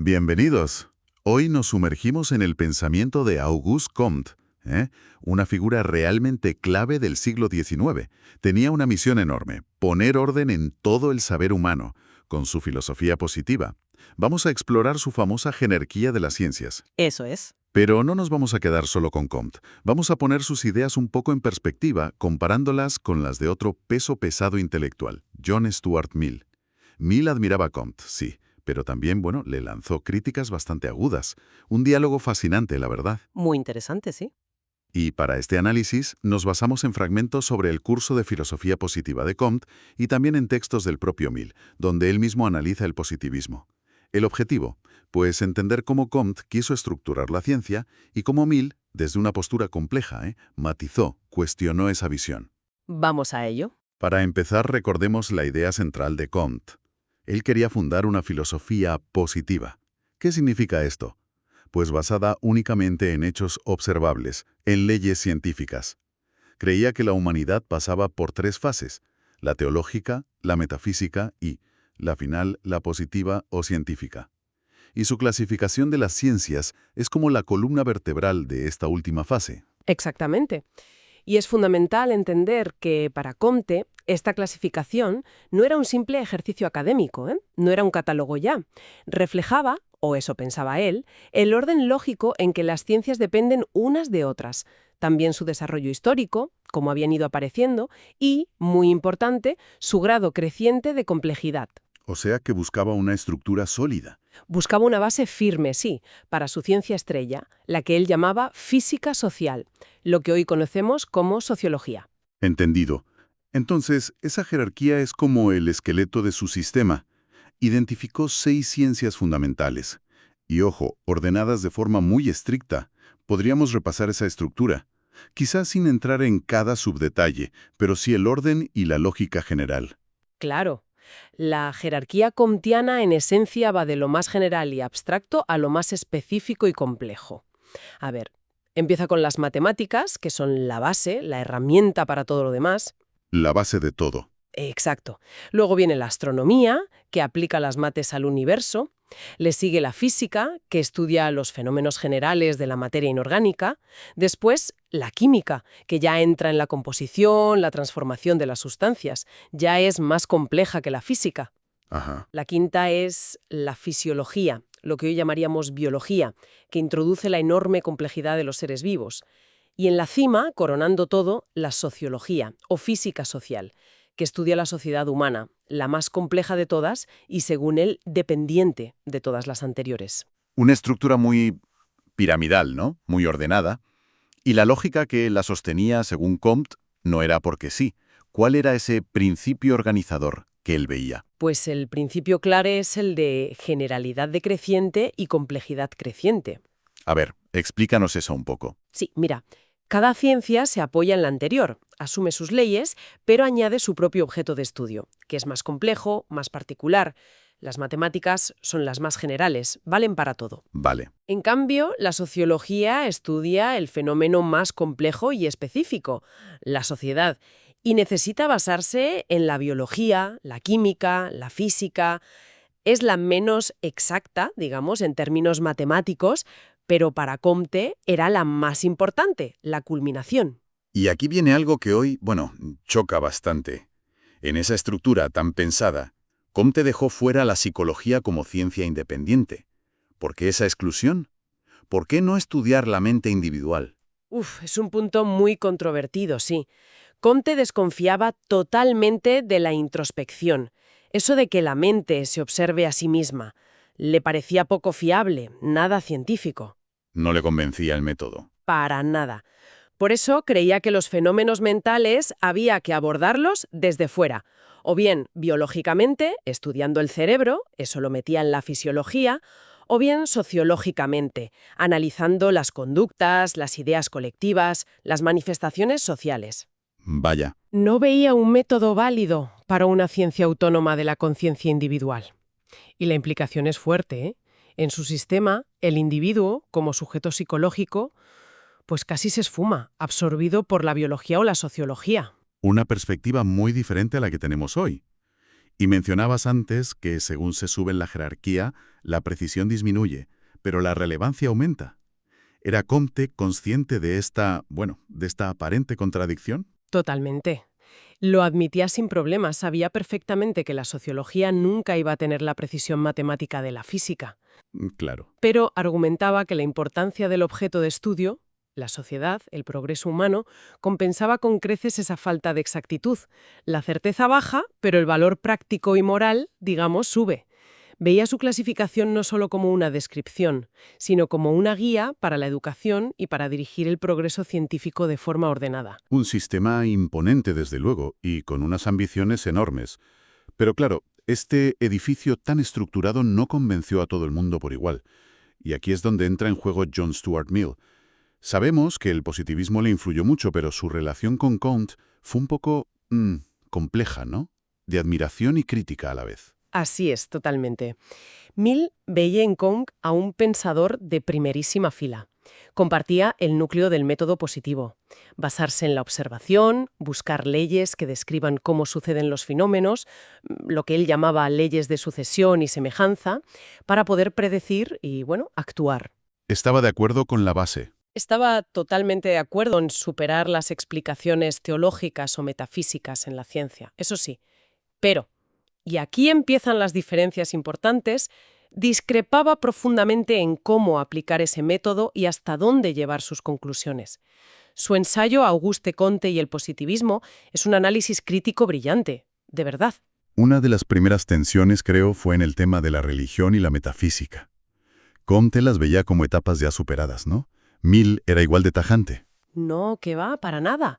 Bienvenidos. Hoy nos sumergimos en el pensamiento de Auguste Comte, una figura realmente clave del siglo XIX. Tenía una misión enorme, poner orden en todo el saber humano, con su filosofía positiva. Vamos a explorar su famosa jerarquía de las ciencias. Eso es. Pero no nos vamos a quedar solo con Comte. Vamos a poner sus ideas un poco en perspectiva, comparándolas con las de otro peso pesado intelectual, John Stuart Mill. Mill admiraba a Comte, sí, pero también, le lanzó críticas bastante agudas. Un diálogo fascinante, la verdad. Muy interesante, sí. Y para este análisis nos basamos en fragmentos sobre el curso de filosofía positiva de Comte y también en textos del propio Mill, donde él mismo analiza el positivismo. El objetivo, pues entender cómo Comte quiso estructurar la ciencia y cómo Mill, desde una postura compleja, matizó, cuestionó esa visión. Vamos a ello. Para empezar, recordemos la idea central de Comte. Él quería fundar una filosofía positiva. ¿Qué significa esto? Pues basada únicamente en hechos observables, en leyes científicas. Creía que la humanidad pasaba por tres fases: la teológica, la metafísica y, la final, la positiva o científica. Y su clasificación de las ciencias es como la columna vertebral de esta última fase. Exactamente. Y es fundamental entender que para Comte esta clasificación no era un simple ejercicio académico, no era un catálogo ya. Reflejaba, o eso pensaba él, el orden lógico en que las ciencias dependen unas de otras, también su desarrollo histórico, cómo habían ido apareciendo, y, muy importante, su grado creciente de complejidad. O sea que buscaba una estructura sólida. Buscaba una base firme, sí, para su ciencia estrella, la que él llamaba física social, lo que hoy conocemos como sociología. Entendido. Entonces, esa jerarquía es como el esqueleto de su sistema. Identificó 6 ciencias fundamentales. Y ojo, ordenadas de forma muy estricta. Podríamos repasar esa estructura. Quizás sin entrar en cada subdetalle, pero sí el orden y la lógica general. Claro, la jerarquía comtiana en esencia va de lo más general y abstracto a lo más específico y complejo. A ver, empieza con las matemáticas, que son la base, la herramienta para todo lo demás. La base de todo. Exacto. Luego viene la astronomía, que aplica las mates al universo. Le sigue la física, que estudia los fenómenos generales de la materia inorgánica. Después, la química, que ya entra en la composición, la transformación de las sustancias. Ya es más compleja que la física. Ajá. La quinta es la fisiología, lo que hoy llamaríamos biología, que introduce la enorme complejidad de los seres vivos. Y en la cima, coronando todo, la sociología, o física social, que estudia la sociedad humana, la más compleja de todas y, según él, dependiente de todas las anteriores. Una estructura muy piramidal, ¿no? Muy ordenada. Y la lógica que la sostenía, según Comte, no era porque sí. ¿Cuál era ese principio organizador que él veía? Pues el principio clave es el de generalidad decreciente y complejidad creciente. A ver, explícanos eso un poco. Sí, mira, cada ciencia se apoya en la anterior, asume sus leyes, pero añade su propio objeto de estudio, que es más complejo, más particular. Las matemáticas son las más generales, valen para todo. Vale. En cambio, la sociología estudia el fenómeno más complejo y específico, la sociedad, y necesita basarse en la biología, la química, la física. Es la menos exacta, digamos, en términos matemáticos, pero para Comte era la más importante, la culminación. Y aquí viene algo que hoy, choca bastante. En esa estructura tan pensada, Comte dejó fuera la psicología como ciencia independiente. ¿Por qué esa exclusión? ¿Por qué no estudiar la mente individual? Es un punto muy controvertido, sí. Comte desconfiaba totalmente de la introspección, eso de que la mente se observe a sí misma. Le parecía poco fiable, nada científico. No le convencía el método. Para nada. Por eso creía que los fenómenos mentales había que abordarlos desde fuera, o bien biológicamente, estudiando el cerebro, eso lo metía en la fisiología, o bien sociológicamente, analizando las conductas, las ideas colectivas, las manifestaciones sociales. Vaya. No veía un método válido para una ciencia autónoma de la conciencia individual. Y la implicación es fuerte, ¿eh? En su sistema, el individuo, como sujeto psicológico, pues casi se esfuma, absorbido por la biología o la sociología. Una perspectiva muy diferente a la que tenemos hoy. Y mencionabas antes que según se sube en la jerarquía, la precisión disminuye, pero la relevancia aumenta. ¿Era Comte consciente de de esta aparente contradicción? Totalmente. Lo admitía sin problemas, sabía perfectamente que la sociología nunca iba a tener la precisión matemática de la física, Claro. pero argumentaba que la importancia del objeto de estudio, la sociedad, el progreso humano, compensaba con creces esa falta de exactitud. La certeza baja, pero el valor práctico y moral, digamos, sube. Veía su clasificación no solo como una descripción, sino como una guía para la educación y para dirigir el progreso científico de forma ordenada. Un sistema imponente, desde luego, y con unas ambiciones enormes. Pero claro, este edificio tan estructurado no convenció a todo el mundo por igual. Y aquí es donde entra en juego John Stuart Mill. Sabemos que el positivismo le influyó mucho, pero su relación con Comte fue un poco compleja, ¿no? De admiración y crítica a la vez. Así es, totalmente. Mill veía en Comte a un pensador de primerísima fila. Compartía el núcleo del método positivo: basarse en la observación, buscar leyes que describan cómo suceden los fenómenos, lo que él llamaba leyes de sucesión y semejanza, para poder predecir y, actuar. Estaba de acuerdo con la base. Estaba totalmente de acuerdo en superar las explicaciones teológicas o metafísicas en la ciencia, eso sí. Pero, y aquí empiezan las diferencias importantes, discrepaba profundamente en cómo aplicar ese método y hasta dónde llevar sus conclusiones. Su ensayo Auguste Comte y el positivismo es un análisis crítico brillante, de verdad. Una de las primeras tensiones, creo, fue en el tema de la religión y la metafísica. Comte las veía como etapas ya superadas, ¿no? Mill era igual de tajante. No, que va, para nada.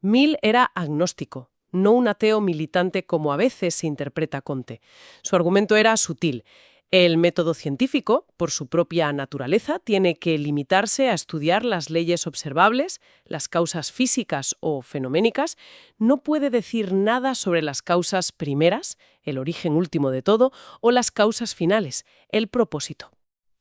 Mill era agnóstico, no un ateo militante como a veces se interpreta Comte. Su argumento era sutil. El método científico, por su propia naturaleza, tiene que limitarse a estudiar las leyes observables, las causas físicas o fenoménicas. No puede decir nada sobre las causas primeras, el origen último de todo, o las causas finales, el propósito.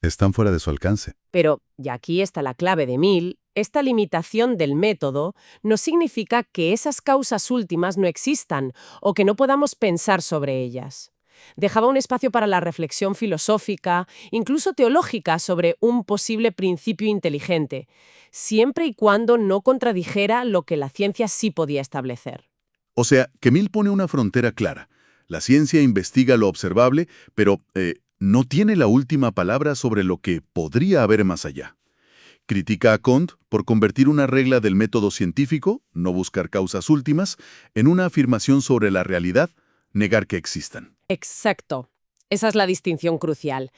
Están fuera de su alcance. Pero, y aquí está la clave de Mill, esta limitación del método no significa que esas causas últimas no existan o que no podamos pensar sobre ellas. Dejaba un espacio para la reflexión filosófica, incluso teológica, sobre un posible principio inteligente, siempre y cuando no contradijera lo que la ciencia sí podía establecer. O sea, que Mill pone una frontera clara. La ciencia investiga lo observable, pero no tiene la última palabra sobre lo que podría haber más allá. Critica a Comte por convertir una regla del método científico, no buscar causas últimas, en una afirmación sobre la realidad, negar que existan. Exacto. Esa es la distinción crucial.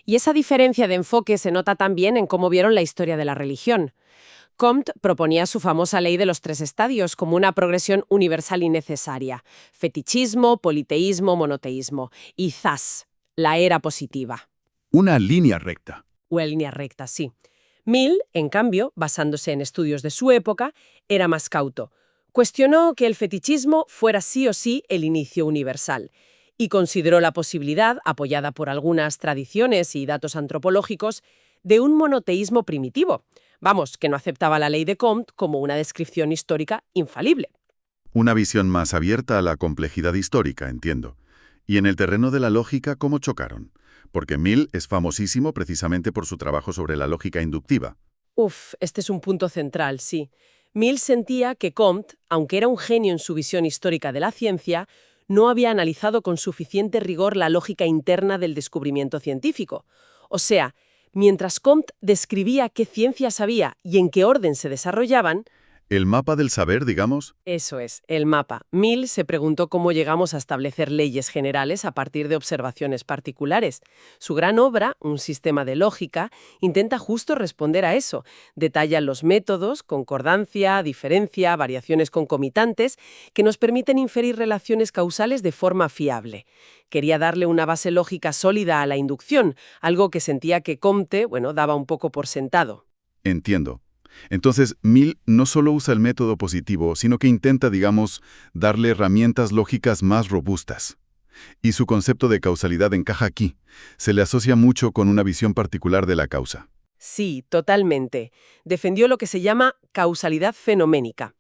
Y esa diferencia de enfoque se nota también en cómo vieron la historia de la religión. Comte proponía su famosa ley de los 3 estadios como una progresión universal y necesaria: fetichismo, politeísmo, monoteísmo. Y ¡zas!, la era positiva. Una línea recta. O en línea recta, sí. Mill, en cambio, basándose en estudios de su época, era más cauto. Cuestionó que el fetichismo fuera sí o sí el inicio universal y consideró la posibilidad, apoyada por algunas tradiciones y datos antropológicos, de un monoteísmo primitivo. Vamos, que no aceptaba la ley de Comte como una descripción histórica infalible. Una visión más abierta a la complejidad histórica, entiendo. Y en el terreno de la lógica, ¿cómo chocaron? Porque Mill es famosísimo precisamente por su trabajo sobre la lógica inductiva. Este es un punto central, sí. Mill sentía que Comte, aunque era un genio en su visión histórica de la ciencia, no había analizado con suficiente rigor la lógica interna del descubrimiento científico. O sea, mientras Comte describía qué ciencias había y en qué orden se desarrollaban, El mapa del saber, digamos. eso es, el mapa. Mill se preguntó cómo llegamos a establecer leyes generales a partir de observaciones particulares. Su gran obra, Un sistema de lógica, intenta justo responder a eso. Detalla los métodos, concordancia, diferencia, variaciones concomitantes, que nos permiten inferir relaciones causales de forma fiable. Quería darle una base lógica sólida a la inducción, algo que sentía que Comte, daba un poco por sentado. Entiendo. Entonces, Mill no solo usa el método positivo, sino que intenta, digamos, darle herramientas lógicas más robustas. Y su concepto de causalidad encaja aquí. Se le asocia mucho con una visión particular de la causa. Sí, totalmente. Defendió lo que se llama causalidad fenoménica.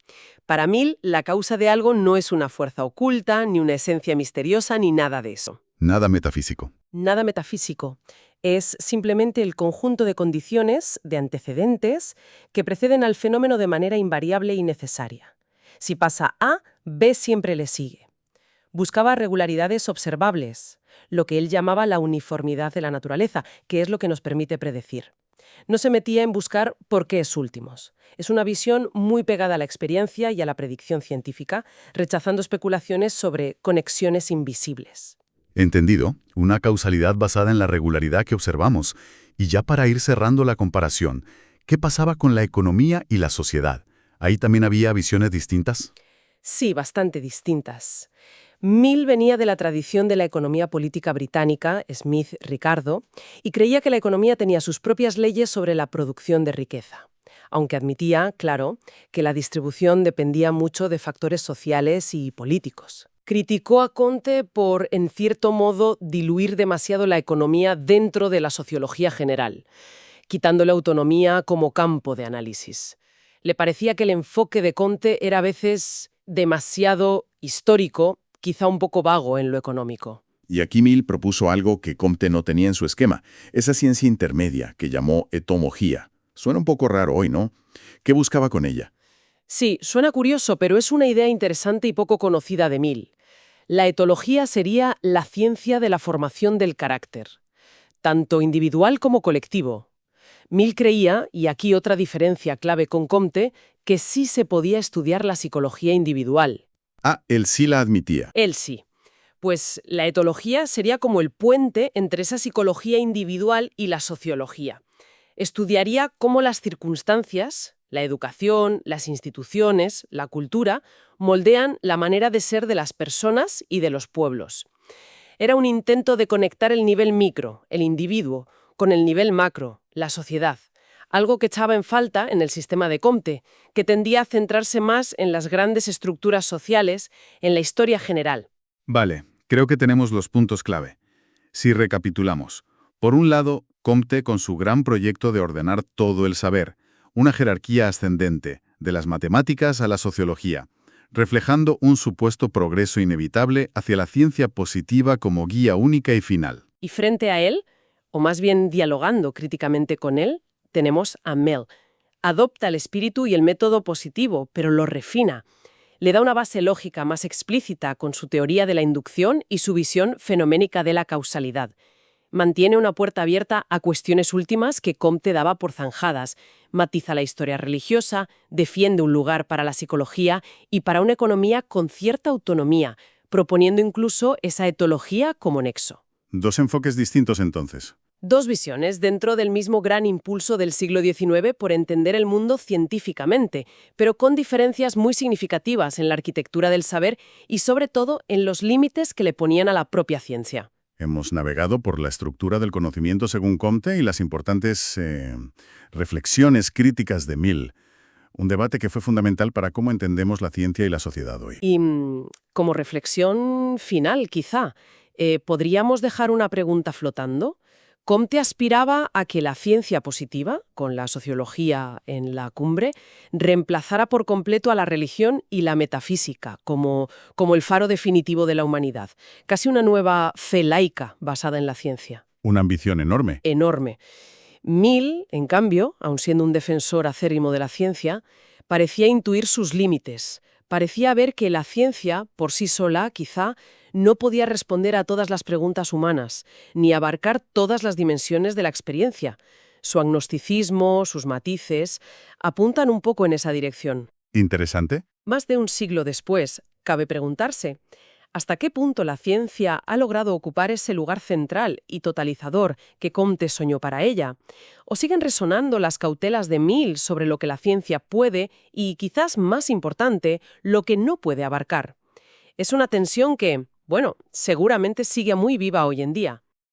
Para Mill, la causa de algo no es una fuerza oculta, ni una esencia misteriosa, ni nada de eso. Nada metafísico. Nada metafísico. Es simplemente el conjunto de condiciones, de antecedentes, que preceden al fenómeno de manera invariable y necesaria. Si pasa A, B siempre le sigue. Buscaba regularidades observables, lo que él llamaba la uniformidad de la naturaleza, que es lo que nos permite predecir. No se metía en buscar porqués últimos. Es una visión muy pegada a la experiencia y a la predicción científica, rechazando especulaciones sobre conexiones invisibles. Entendido, una causalidad basada en la regularidad que observamos. Y ya para ir cerrando la comparación, ¿qué pasaba con la economía y la sociedad? ¿Ahí también había visiones distintas? Sí, bastante distintas. Mill venía de la tradición de la economía política británica, Smith Ricardo, y creía que la economía tenía sus propias leyes sobre la producción de riqueza, aunque admitía, claro, que la distribución dependía mucho de factores sociales y políticos. Criticó a Comte por, en cierto modo, diluir demasiado la economía dentro de la sociología general, quitándole autonomía como campo de análisis. Le parecía que el enfoque de Comte era a veces demasiado histórico, quizá un poco vago en lo económico. Y aquí Mill propuso algo que Comte no tenía en su esquema, esa ciencia intermedia que llamó etomología. Suena un poco raro hoy, ¿no? ¿Qué buscaba con ella? Sí, suena curioso, pero es una idea interesante y poco conocida de Mill. La etología sería la ciencia de la formación del carácter, tanto individual como colectivo. Mill creía, y aquí otra diferencia clave con Comte, que sí se podía estudiar la psicología individual. Ah, él sí la admitía. Él sí. Pues la etología sería como el puente entre esa psicología individual y la sociología. Estudiaría cómo las circunstancias, la educación, las instituciones, la cultura, moldean la manera de ser de las personas y de los pueblos. Era un intento de conectar el nivel micro, el individuo, con el nivel macro, la sociedad. Algo que echaba en falta en el sistema de Comte, que tendía a centrarse más en las grandes estructuras sociales, en la historia general. Vale, creo que tenemos los puntos clave. Si recapitulamos, por un lado, Comte con su gran proyecto de ordenar todo el saber, una jerarquía ascendente, de las matemáticas a la sociología, reflejando un supuesto progreso inevitable hacia la ciencia positiva como guía única y final. Y frente a él, o más bien dialogando críticamente con él, tenemos a Mill. Adopta el espíritu y el método positivo, pero lo refina. Le da una base lógica más explícita con su teoría de la inducción y su visión fenoménica de la causalidad. Mantiene una puerta abierta a cuestiones últimas que Comte daba por zanjadas, matiza la historia religiosa, defiende un lugar para la psicología y para una economía con cierta autonomía, proponiendo incluso esa etología como nexo. Dos enfoques distintos entonces. Dos visiones dentro del mismo gran impulso del siglo XIX por entender el mundo científicamente, pero con diferencias muy significativas en la arquitectura del saber y sobre todo en los límites que le ponían a la propia ciencia. Hemos navegado por la estructura del conocimiento según Comte y las importantes reflexiones críticas de Mill. Un debate que fue fundamental para cómo entendemos la ciencia y la sociedad hoy. Y como reflexión final, quizá, ¿podríamos dejar una pregunta flotando? Comte aspiraba a que la ciencia positiva, con la sociología en la cumbre, reemplazara por completo a la religión y la metafísica, como el faro definitivo de la humanidad. Casi una nueva fe laica basada en la ciencia. Una ambición enorme. Enorme. Mill, en cambio, aun siendo un defensor acérrimo de la ciencia, parecía intuir sus límites. Parecía ver que la ciencia, por sí sola, quizá, no podía responder a todas las preguntas humanas, ni abarcar todas las dimensiones de la experiencia. Su agnosticismo, sus matices, apuntan un poco en esa dirección. ¿Interesante? Más de un siglo después, cabe preguntarse, ¿hasta qué punto la ciencia ha logrado ocupar ese lugar central y totalizador que Comte soñó para ella? ¿O siguen resonando las cautelas de Mill sobre lo que la ciencia puede y, quizás más importante, lo que no puede abarcar? Es una tensión que, bueno, seguramente sigue muy viva hoy en día.